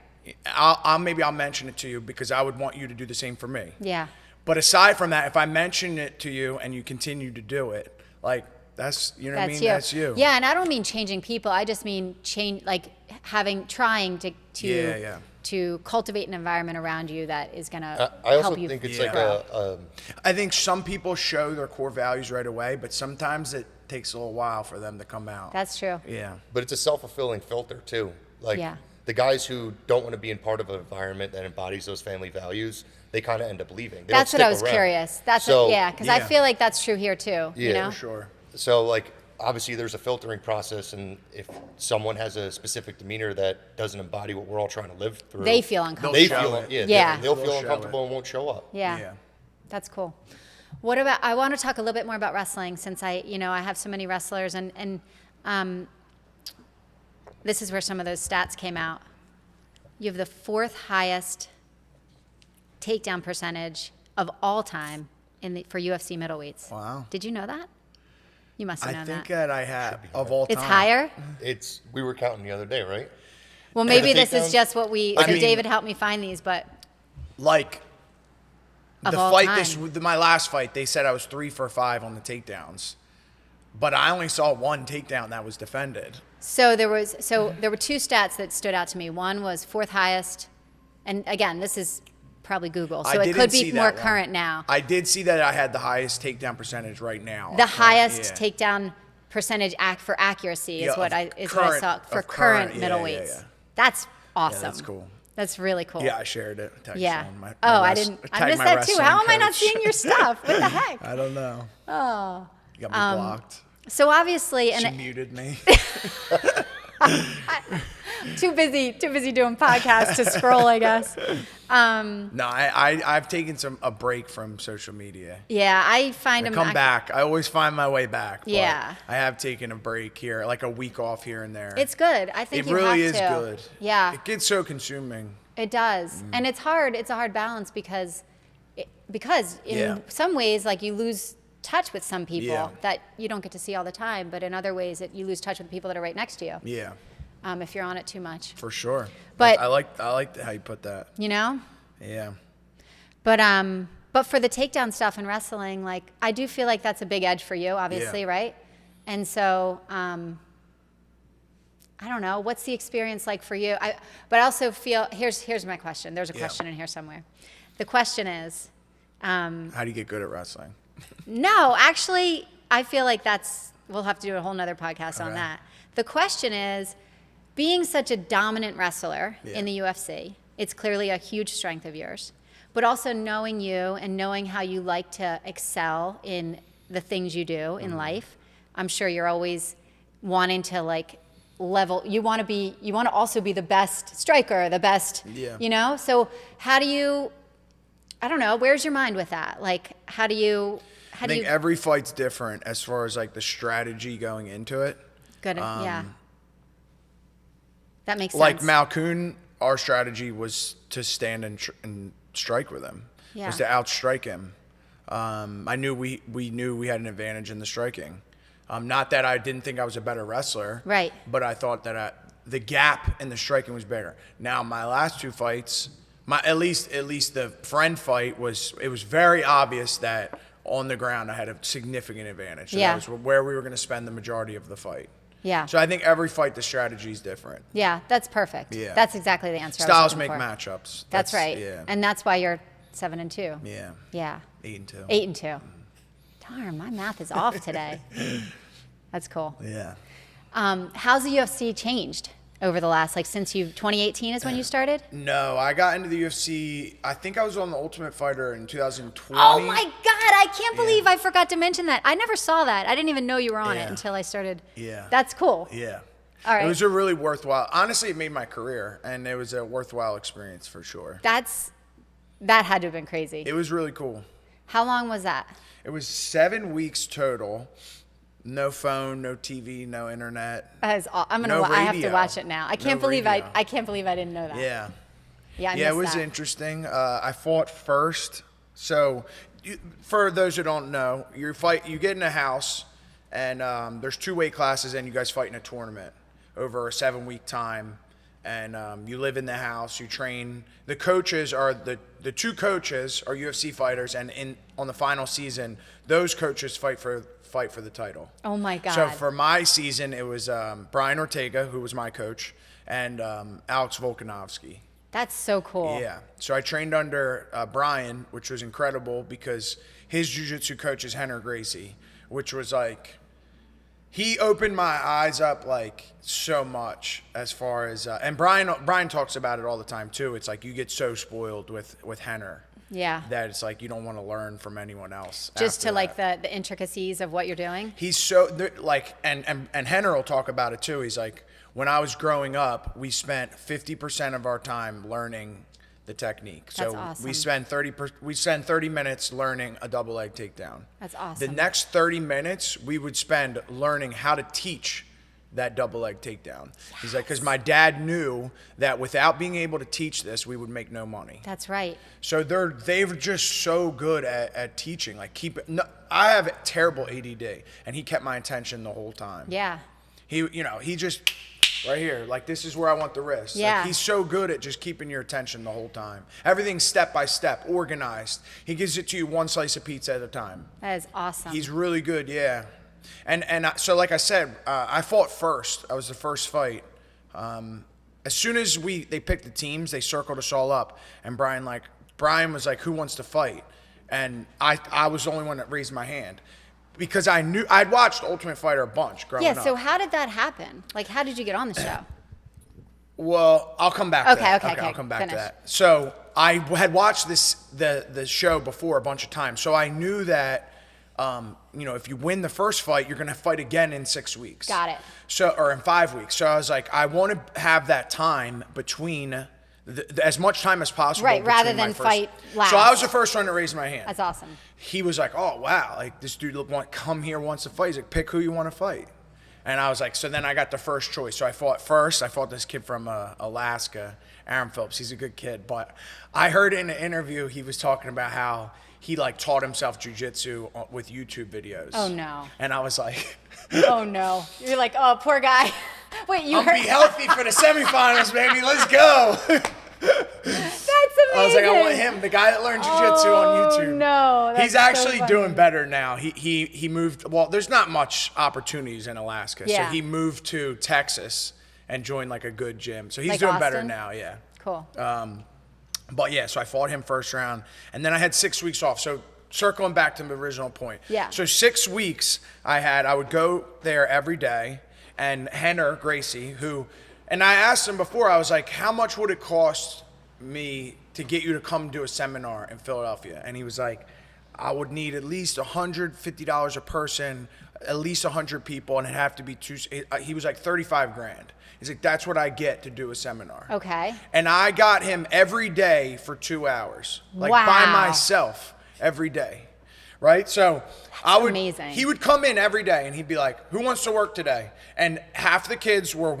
I'll mention it to you because I would want you to do the same for me. Yeah. But aside from that, if I mention it to you and you continue to do it, like that's, you know what I mean? You. That's you. Yeah, and I don't mean changing people. I just mean trying to cultivate an environment around you that is gonna I also help you. think it's grow. I think some people show their core values right away, but sometimes it takes a little while for them to come out. That's true. Yeah. but it's a self-fulfilling filter too. Like Yeah. the guys who don't want to be in part of an environment that embodies those family values, they kind of end up leaving. They That's don't what I stick was around. curious. Because I Yeah. feel like that's true here too. Yeah, you know? For sure. So like obviously there's a filtering process, and if someone has a specific demeanor that doesn't embody what we're all trying to live through, They feel uncomfortable. They They'll feel show it. it. Yeah, Yeah. they'll They'll feel show uncomfortable it. and won't show up. Yeah. That's cool. What about, I want to talk a little bit more about wrestling since I have so many wrestlers and this is where some of those stats came out. You have the 4th highest takedown percentage of all time for UFC middleweights. Wow. Did you know that? You must have I known think that. that I have of all time. It's higher? We were counting the other day, right? Well, maybe The this is takedowns? just what I mean- David helped me find these, but Like of the all fight, time. my last fight, they said I was 3 for 5 on the takedowns, but I only saw one takedown that was defended. So there were 2 stats that stood out to me. One was 4th highest, and again, this is probably Google, so I it didn't could see be that more one. current now. I did see that I had the highest takedown percentage right now. The highest Yeah. takedown percentage for accuracy is Yeah, what of I current- saw for of current current, yeah, middleweights. yeah, yeah. That's awesome. that's cool. That's really cool. Yeah, I shared it. Tagged Yeah. someone. My I rest- didn't. I tagged missed my that too. wrestling How am I not coach. seeing your stuff? What the heck? I don't know. Oh. You got me blocked. So obviously, She and muted me. too busy doing podcasts to scroll, I guess. No, I've taken a break from social media. Yeah, I find I them. come back. I always find my way back. But Yeah. I have taken a break here, like a week off here and there. It's good. I think It you really have is to. good. Yeah, It gets so consuming. it does, and it's hard. It's a hard balance because in Yeah. some ways, like you lose touch with some people Yeah. that you don't get to see all the time, but in other ways, you lose touch with the people that are right next to you. Yeah, If you're on it too much, for sure. But- I like how you put that. you know. Yeah. But for the takedown stuff in wrestling, like I do feel like that's a big edge for you, obviously, Yeah. right? And so I don't know, what's the experience like for you? But I also feel here's my question. There's a question in here somewhere. The question is, How do you get good at wrestling? no, actually, I feel like we'll have to do a whole nother podcast on Okay. that. The question is, being such a dominant wrestler Yeah. in the UFC, it's clearly a huge strength of yours, but also knowing you and knowing how you like to excel in the things you do in life, I'm sure you're always wanting to like level, you want to also be the best striker, the best, Yeah. So how do you, I don't know, where's your mind with that? Like, I think every fight's different as far as like the strategy going into it. Good. Yeah. That makes Like sense. Malkoon, our strategy was to stand and strike with him. Yeah. Was to outstrike him. I knew we knew we had an advantage in the striking. Not that I didn't think I was a better wrestler. Right. But I thought that the gap in the striking was bigger. Now my last 2 fights, at least the friend fight was very obvious that on the ground I had a significant advantage. So Yeah. that was where we were going to spend the majority of the fight. Yeah. So I think every fight the strategy is different. Yeah, that's perfect. Yeah. That's exactly the answer. I was Styles looking make for. matchups. That's right. Yeah. And that's why you're 7-2. Yeah. Yeah. 8-2. 8-2. Darn, my math is off today. That's cool. Yeah. How's the UFC changed over the last, since 2018 is when you started? No, I got into the UFC. I think I was on the Ultimate Fighter in 2020. Oh my God, I can't believe I forgot to mention that. I never saw that. I didn't even know you were on it Yeah. until I started. Yeah. That's cool. Yeah. All right. It was a really worthwhile. Honestly, it made my career, and it was a worthwhile experience for sure. That had to have been crazy. It was really cool. How long was that? It was 7 weeks total. No phone, no TV, no internet. I'm gonna. No I have to radio. watch it now. I can't No believe radio. I can't believe I didn't know that. Yeah. Yeah. I Yeah, it missed was that. interesting. I fought first. So, for those who don't know, you get in a house, and there's 2 weight classes, and you guys fight in a tournament over a 7-week time. And you live in the house, you train. The coaches are the 2 coaches are UFC fighters, and on the final season, those coaches fight for the title. Oh my God. So for my season, it was Brian Ortega, who was my coach, and Alex Volkanovski. That's so cool. Yeah. So I trained under Brian, which was incredible because his jiu-jitsu coach is Henner Gracie, which was like, he opened my eyes up like so much as far as, and Brian talks about it all the time too. It's like you get so spoiled with Henner. Yeah. That it's like you don't want to learn from anyone else. Just after to like that. the intricacies of what you're doing. He's so like, and Henner will talk about it too. He's like, when I was growing up, we spent 50% of our time learning the technique. That's So awesome. we spend 30 minutes learning a double leg takedown. That's awesome. The next 30 minutes we would spend learning how to teach that double leg takedown. He's like, because my dad knew that without being able to teach this, we would make no money. That's right. So they're just so good at teaching. Like I have terrible ADD, and he kept my attention the whole time. Yeah. He just right here, like this is where I want the wrist. Yeah. Like, he's so good at just keeping your attention the whole time. Everything's step by step, organized. He gives it to you one slice of pizza at a time. That is awesome. He's really good, yeah. So like I said, I fought first. I was the first fight. As soon as they picked the teams, they circled us all up, and Brian was like, "Who wants to fight?" And I was the only one that raised my hand. Because I'd watched Ultimate Fighter a bunch growing up. Yeah, so how did that happen? Like, how did you get on the show? Well, I'll come back to that. Okay, I'll come back finish. to that. So I had watched the show before a bunch of times. So I knew that, if you win the first fight, you're going to fight again in 6 weeks. Got it. Or in 5 weeks. So I was like, I want to have that time between as much time as possible. Right, rather between my than first- fight last. So I was the first one to raise my hand. That's awesome. He was like, "Oh wow, like this dude come here wants to fight." He's like, "Pick who you want to fight," and I was like, so then I got the first choice. So I fought first. I fought this kid from Alaska, Aaron Phillips. He's a good kid, but I heard in an interview he was talking about how he like taught himself jiu-jitsu with YouTube videos. Oh no. And I was like, Oh no. You're like, oh, poor guy. Wait, you "I'll heard? be healthy for the semifinals, baby. Let's go." That's amazing. I was like, I want him, the guy that learned jiu-jitsu on YouTube. No, that's he's so actually funny. doing better now. He moved. Well, there's not much opportunities in Alaska, Yeah. so he moved to Texas and joined like a good gym. So he's Like doing better Austin? now. Yeah. Cool. But yeah, so I fought him first round, and then I had 6 weeks off. So circling back to the original point. Yeah. So 6 weeks I would go there every day, and Henner Gracie, and I asked him before, I was like, how much would it cost me to get you to come do a seminar in Philadelphia? And he was like, I would need at least $150 a person, at least 100 people, and it'd have to be he was like 35 grand. He's like, that's what I get to do a seminar. Okay. And I got him every day for 2 hours, like Wow. by myself every day. Right? So amazing. He would come in every day and he'd be like, who wants to work today? And half the kids were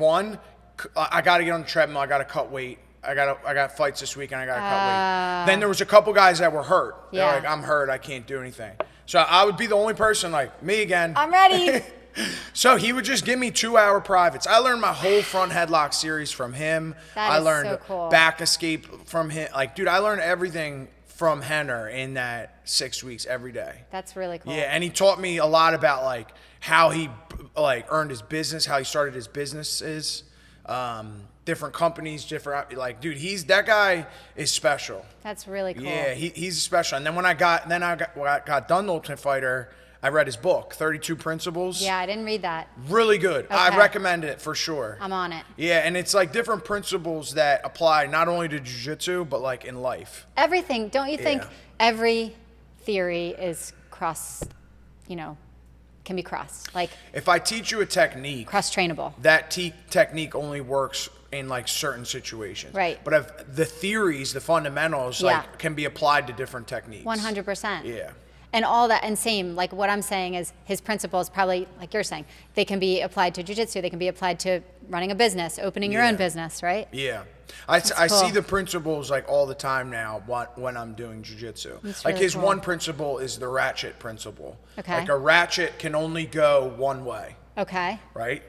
I got to get on the treadmill. I got to cut weight. I got fights this week and I got to cut weight. Then there was a couple guys that were hurt. Yeah. They're like, I'm hurt. I can't do anything. So I would be the only person like, me again. I'm ready. So he would just give me 2-hour privates. I learned my whole front headlock series from him. That I is learned so cool. back escape from him. Like, dude, I learned everything from Henner in that 6 weeks every day. That's really cool. Yeah, and he taught me a lot about like how he like earned his business, how he started his businesses, different companies, different like, dude, that guy is special. That's really cool. Yeah, he's special. And then when I got done the Ultimate Fighter, I read his book, 32 Principles. Yeah, I didn't read that. Really good. I Okay. recommend it for sure. I'm on it. Yeah, and it's like different principles that apply not only to jiu-jitsu, but like in life. Everything. Don't you think Yeah. every theory is can be crossed, like If I teach you a technique, cross-trainable? that technique only works in like certain situations. Right. But if the theories, the fundamentals, Yeah. like can be applied to different techniques. 100%. Yeah. And all that, and same, like what I'm saying is his principles probably, like you're saying, they can be applied to jiu-jitsu, they can be applied to running a business, opening your own business, right? Yeah. I cool. see the principles like all the time now when I'm doing jiu-jitsu. That's Like really his cool. one principle is the ratchet principle. Okay. Like a ratchet can only go one way, Okay. right?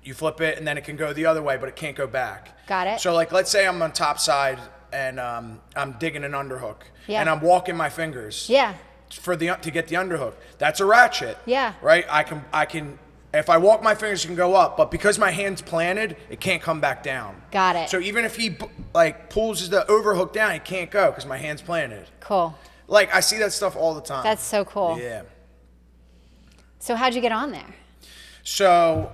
You flip it and then it can go the other way, but it can't go back. Got it. So like let's say I'm on top side and I'm digging an underhook Yeah. and I'm walking my fingers. Yeah. To get the underhook. That's a ratchet. Yeah. Right? I can if I walk my fingers it can go up, but because my hand's planted, it can't come back down. Got it. So even if he like pulls the overhook down, he can't go because my hand's planted. Cool. Like I see that stuff all the time. That's so cool. Yeah. So how'd you get on there? So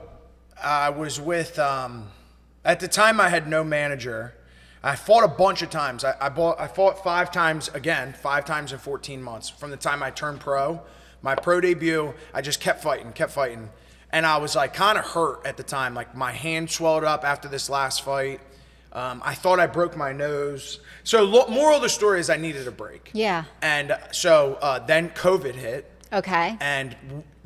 I was with at the time I had no manager. I fought a bunch of times. I fought 5 times again, 5 times in 14 months. From the time I turned pro, my pro debut, I just kept fighting. And I was like kind of hurt at the time. Like my hand swelled up after this last fight. I thought I broke my nose. So moral of the story is I needed a break. Yeah. And so then COVID hit. Okay. And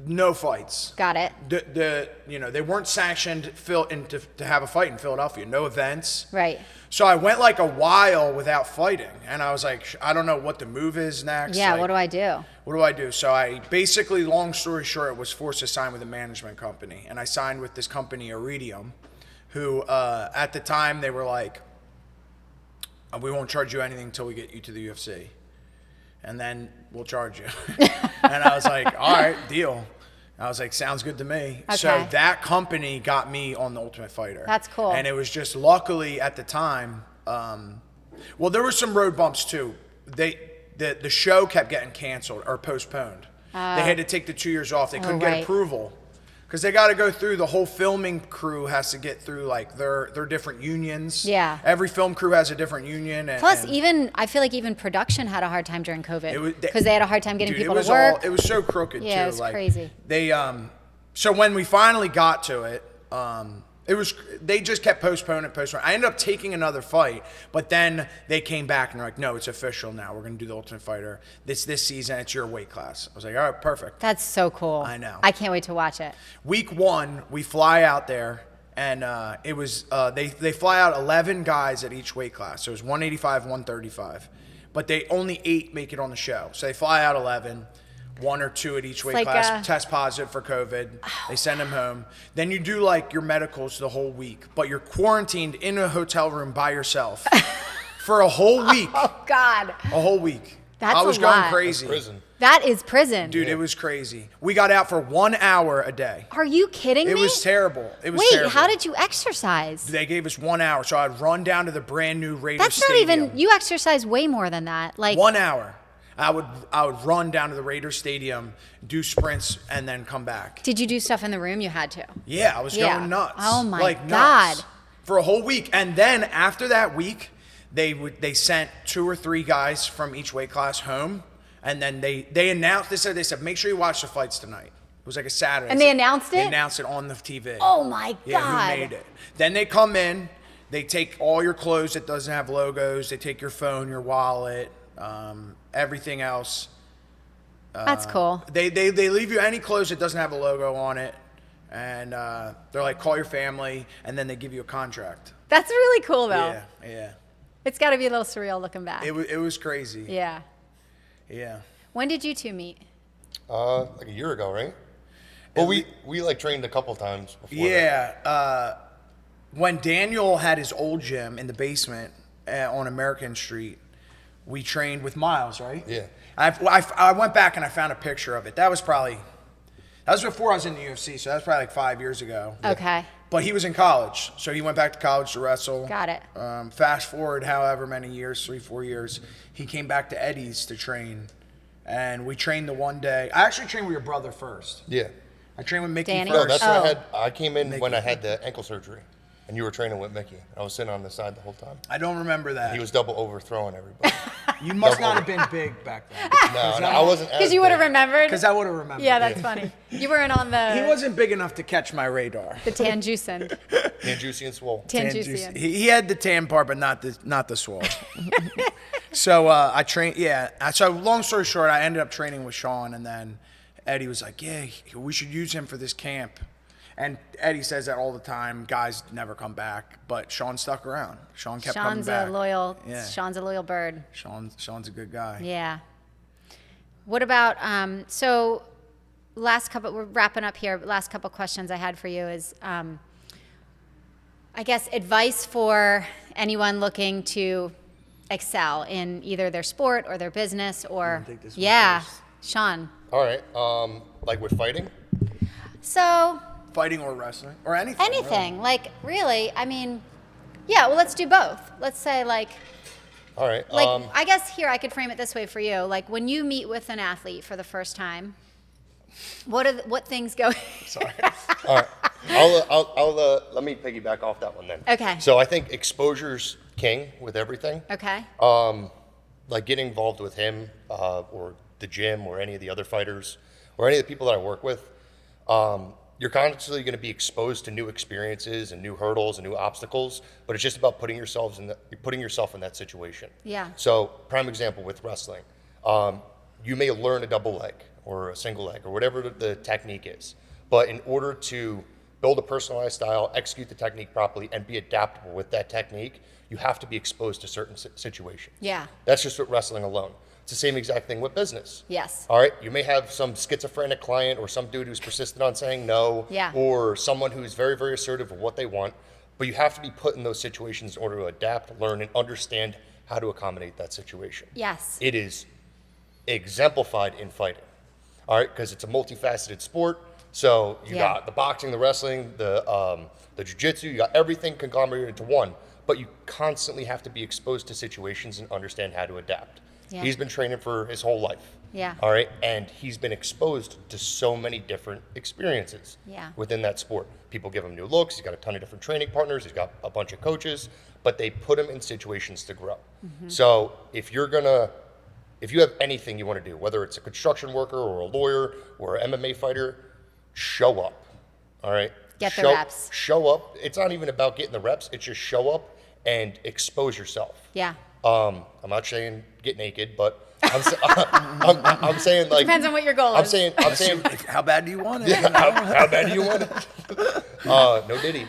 no fights. Got it. They weren't sanctioned to have a fight in Philadelphia. No events. Right. So I went like a while without fighting, and I was like, I don't know what the move is next. Yeah, like, what do I do? What do I do? So I basically, long story short, was forced to sign with a management company, and I signed with this company, Iridium, who at the time they were like, we won't charge you anything until we get you to the UFC, and then we'll charge you. And I was like, all right, deal. I was like, sounds good to me. Okay. So that company got me on The Ultimate Fighter. That's cool. And it was just luckily at the time, well, there were some road bumps too. The show kept getting canceled or postponed. They had to take the 2 years off. They couldn't right. get approval because they got to go through, the whole filming crew has to get through like their different unions. Yeah. Every film crew has a different union. Plus, I feel like even production had a hard time during COVID because they had a hard time getting Dude, people to work. It was so crooked too. Yeah, it was like, crazy. They so when we finally got to it, they just kept postponing. I ended up taking another fight, but then they came back and they're like, no, it's official now. We're gonna do The Ultimate Fighter. This season, it's your weight class. I was like, all right, perfect. That's so cool. I know. I can't wait to watch it. Week 1, we fly out there, and it was they fly out 11 guys at each weight class. So it was 185, 135, but they only 8 make it on the show. So they fly out 11. 1 or 2 at each weight class, test positive for COVID. They send them home. Then you do like your medicals the whole week, but you're quarantined in a hotel room by yourself for a whole week. Oh God. A whole week. That's I was a going lot. crazy. Prison. That is prison. Dude, it was crazy. We got out for 1 hour a day. Are you kidding me? It was terrible. It was Wait, terrible. how did you exercise? They gave us 1 hour, so I'd run down to the brand new Raiders That's not Stadium. even. You exercise way more than that. Like 1 hour. I would run down to the Raiders Stadium, do sprints, and then come back. Did you do stuff in the room? You had to. Yeah, I was going nuts. Oh my like, God. Nuts. For a whole week. And then after that week, they sent 2 or 3 guys from each weight class home. And then they announced, they said, make sure you watch the fights tonight. It was like a Saturday. And they announced it? They announced it on the TV. Oh my Yeah, God. who made it. Then they come in, they take all your clothes that doesn't have logos, they take your phone, your wallet, everything else. That's cool. They leave you any clothes that doesn't have a logo on it, and they're like, call your family, and then they give you a contract. That's really cool though. Yeah. It's got to be a little surreal looking back. It was crazy. Yeah. Yeah. When did you two meet? Like a year ago, right? Well, we like trained a couple times before. Yeah. When Daniel had his old gym in the basement on American Street, we trained with Miles, right? Yeah. I went back and I found a picture of it. That was before I was in the UFC, so that was probably like 5 years ago. Okay. But he was in college, so he went back to college to wrestle. Got it. Fast forward however many years, 3-4 years, he came back to Eddie's to train, and we trained the one day. I actually trained with your brother first. Yeah. I trained with Mickey Danny? No, first. that's when Oh. I came in Mickey. when I had the ankle surgery, and you were training with Mickey. I was sitting on the side the whole time. I don't remember that. He was double overthrowing everybody. You must not have been big back then. No, I wasn't. Because you would have remembered. Because I would have remembered. Yeah, that's funny. You weren't on the. He wasn't big enough to catch my radar. The Tanjusen. And juicy and swole. Tanjusian. He had the tan part, but not the swole. So I trained. Yeah. So long story short, I ended up training with Sean, and then Eddie was like, "Yeah, we should use him for this camp." And Eddie says that all the time. Guys never come back, but Sean stuck around. Sean kept coming back. Yeah. Sean's a loyal bird. Sean's a good guy. Yeah. What about so? We're wrapping up here. Last couple questions I had for you is, I guess, advice for anyone looking to excel in either their sport or their business or Sean. All right. Like with fighting? So Fighting or wrestling or anything. anything, like really, I mean, yeah, well, let's do both. Let's say All right. I guess here I could frame it this way for you. Like when you meet with an athlete for the first time, what things go? Sorry. All right. I'll let me piggyback off that one then. Okay. So I think exposure's king with everything. Okay. Like getting involved with him or the gym or any of the other fighters or any of the people that I work with, you're constantly going to be exposed to new experiences and new hurdles and new obstacles, but it's just about putting yourself in that situation. Yeah. So prime example with wrestling, you may learn a double leg or a single leg or whatever the technique is, but in order to build a personalized style, execute the technique properly, and be adaptable with that technique, you have to be exposed to certain situations. Yeah. That's just with wrestling alone. It's the same exact thing with business. Yes. All right. You may have some schizophrenic client or some dude who's persistent on saying no, Yeah. or someone who's very, very assertive of what they want, but you have to be put in those situations in order to adapt, learn, and understand how to accommodate that situation. Yes. It is exemplified in fighting. All right, because it's a multifaceted sport. So you got the boxing, the wrestling, the jiu-jitsu, you got everything conglomerated into one, but you constantly have to be exposed to situations and understand how to adapt. Yeah. He's been training for his whole life. Yeah. All right, and he's been exposed to so many different experiences within that sport. People give him new looks. He's got a ton of different training partners. He's got a bunch of coaches, but they put him in situations to grow. So if you have anything you want to do, whether it's a construction worker or a lawyer or an MMA fighter, show up. All right? Get the reps. Show up. It's not even about getting the reps. It's just show up and expose yourself. Yeah. I'm not saying get naked, but I'm saying like Depends on what your goal I'm is. saying How bad do you want it? yeah, how bad do you want it? No Diddy.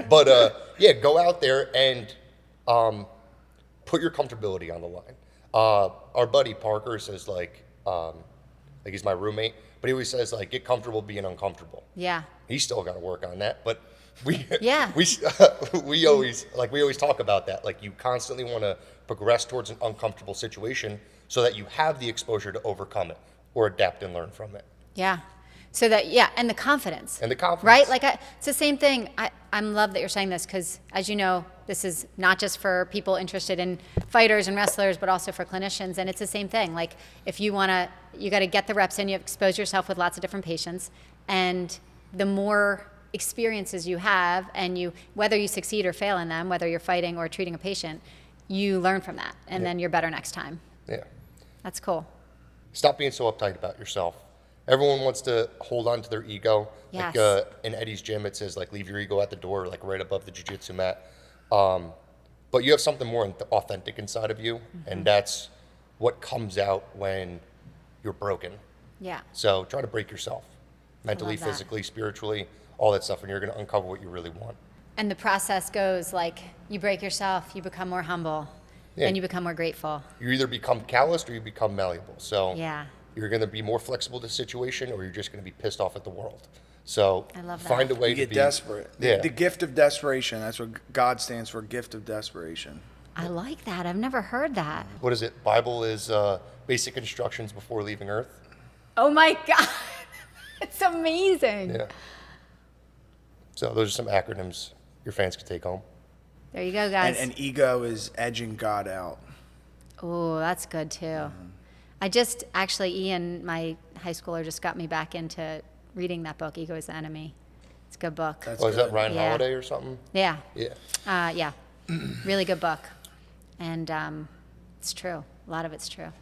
But yeah, go out there and put your comfortability on the line. Our buddy Parker says like he's my roommate, but he always says like get comfortable being uncomfortable. Yeah. He's still got to work on that, but we always talk about that. Like you constantly want to progress towards an uncomfortable situation so that you have the exposure to overcome it or adapt and learn from it. Yeah. So that, and the confidence. And the confidence. Right? Like, it's the same thing. I'm love that you're saying this because, as you know, this is not just for people interested in fighters and wrestlers, but also for clinicians. And it's the same thing. Like, if you got to get the reps in, you expose yourself with lots of different patients. And the more experiences you have, and whether you succeed or fail in them, whether you're fighting or treating a patient, you learn from that. And then you're better next time. Yeah. That's cool. Stop being so uptight about yourself. Everyone wants to hold on to their ego. Yes. Like in Eddie's gym, it says like leave your ego at the door, like right above the jiu-jitsu mat. But you have something more authentic inside of you, and that's what comes out when you're broken. Yeah. So try to break yourself, mentally, love that. physically, spiritually, all that stuff, and you're going to uncover what you really want. And the process goes like you break yourself, you become more humble, then you become more grateful. You either become calloused or you become malleable. So Yeah. you're going to be more flexible to the situation, or you're just going to be pissed off at the world. So I love that. find a way You to get be desperate. Yeah. The gift of desperation. That's what God stands for, gift of desperation. I like that. I've never heard that. What is it? Bible is basic instructions before leaving Earth. Oh my God. It's amazing. Yeah. So those are some acronyms your fans can take home. There you go, guys. And ego is edging God out. Oh, that's good too. I just Ian, my high schooler, just got me back into reading that book, Ego is the Enemy. It's a good book. That's Oh, is that good. Ryan Yeah. Holiday or something? Yeah. Yeah. Yeah. Really good book. And it's true. A lot of it's true.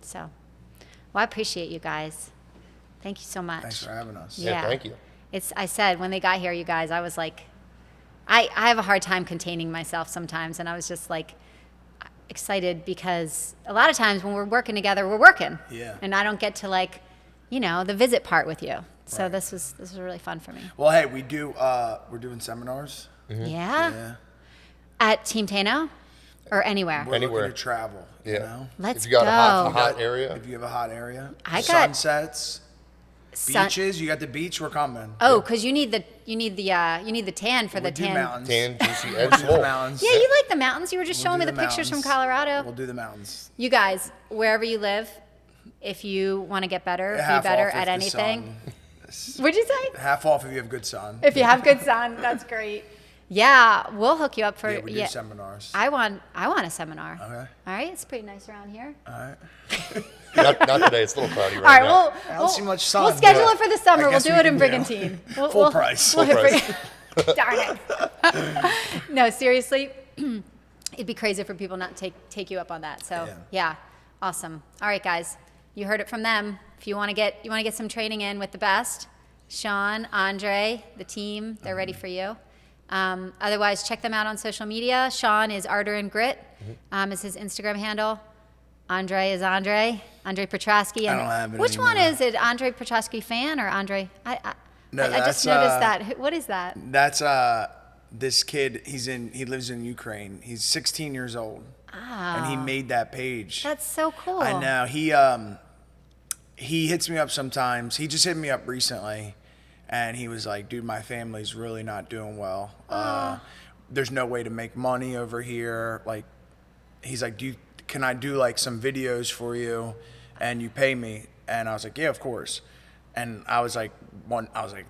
So, well, I appreciate you guys. Thank you so much. Thanks for having us. Yeah, thank you. I said when they got here, you guys, I was like, I have a hard time containing myself sometimes. And I was just like, excited because a lot of times when we're working together, we're working. Yeah. And I don't get to like, the visit part with you. So Right. this was really fun for me. Well, hey, we're doing seminars. Yeah. Yeah. At Team Tano or anywhere. We're Anywhere. looking to travel. Yeah. You know? Let's If you got go. a hot area. If you have a hot area. I got- Sunsets, Sun- beaches. You got the beach. We're coming. Oh, because you need the tan for We'll the do tan. mountains. Tan, juicy, We'll edge do the swole. mountains. Yeah, you like the mountains. You were just We'll showing me do the pictures from mountains. Colorado. We'll do the mountains. You guys, wherever you live, if you want to get better, Half be better off if at the anything. sun- What'd you say? Half off if you have good sun. If you have good sun, that's great. Yeah, we'll hook you up for. Yeah, we do seminars. I want a seminar. Okay. All right, it's pretty nice around here. All right. Not today. It's a little cloudy All right right, now. I don't see much sun. We'll schedule Yeah. it for the summer. I We'll guess do we it in can, Brigantine. Full price. We'll Full hit price. Darn it. No, seriously, it'd be crazy for people not take you up on that. So yeah, awesome. All right, guys, you heard it from them. If you want to get some training in with the best, Sean, Andre, the team, they're ready for you. Otherwise, check them out on social media. Sean is Ardor and Grit, is his Instagram handle. Andre is Andre Petroski. And I don't have it which one anymore. is it? Andre Petroski fan or Andre? No, I just that's, noticed that. What is that? That's this kid. He lives in Ukraine. He's 16 years old, and he made that page. That's so cool. I know. He hits me up sometimes. He just hit me up recently, and he was like, "Dude, my family's really not doing well. There's no way to make money over here." Like, he's like, "Can I do like some videos for you, and you pay me?" And I was like, "Yeah, of course." And I was like,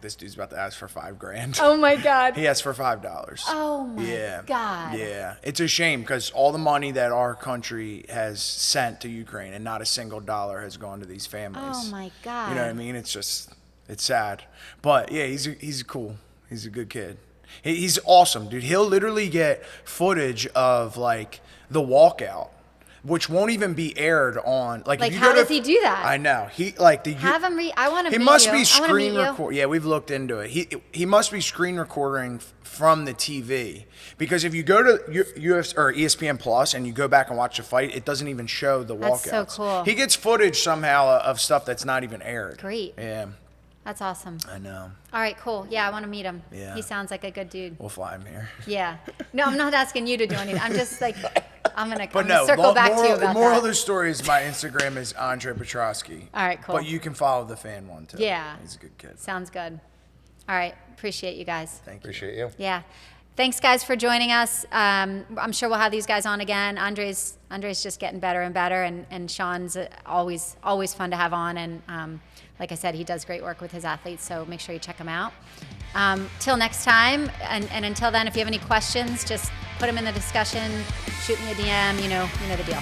this dude's about to ask for $5,000. Oh my God. He asked for $5. Oh my Yeah. God. Yeah. It's a shame because all the money that our country has sent to Ukraine and not a single dollar has gone to these families. Oh my God. You know what I mean? It's sad. But yeah, he's cool. He's a good kid. He's awesome, dude. He'll literally get footage of like the walkout, which won't even be aired on like. Like, if you how go to- does he do that? I know. He like the. Have him I want to He meet must you. be I wanna screen meet you. record. Yeah, we've looked into it. He must be screen recording from the TV because if you go to UFC or ESPN Plus and you go back and watch the fight, it doesn't even show the walkouts. That's so cool. He gets footage somehow of stuff that's not even aired. Great. Yeah, That's awesome. I know. All right, cool. Yeah, I want to meet him. Yeah. He sounds like a good dude. We'll fly him here. Yeah. No, I'm not asking you to do anything. I'm just like, I'm gonna But no, circle back to you the about moral of that. the story is my Instagram is Andre Petroski. All right, cool. But you can follow the fan one too. Yeah. He's a good kid. Sounds good. All right. Appreciate you guys. Thank you. Appreciate you. Yeah. Thanks, guys, for joining us. I'm sure we'll have these guys on again. Andre's just getting better and better, and Sean's always fun to have on. And like I said, he does great work with his athletes, so make sure you check him out. Till next time, and until then, if you have any questions, just put them in the discussion, shoot me a DM. You know the deal.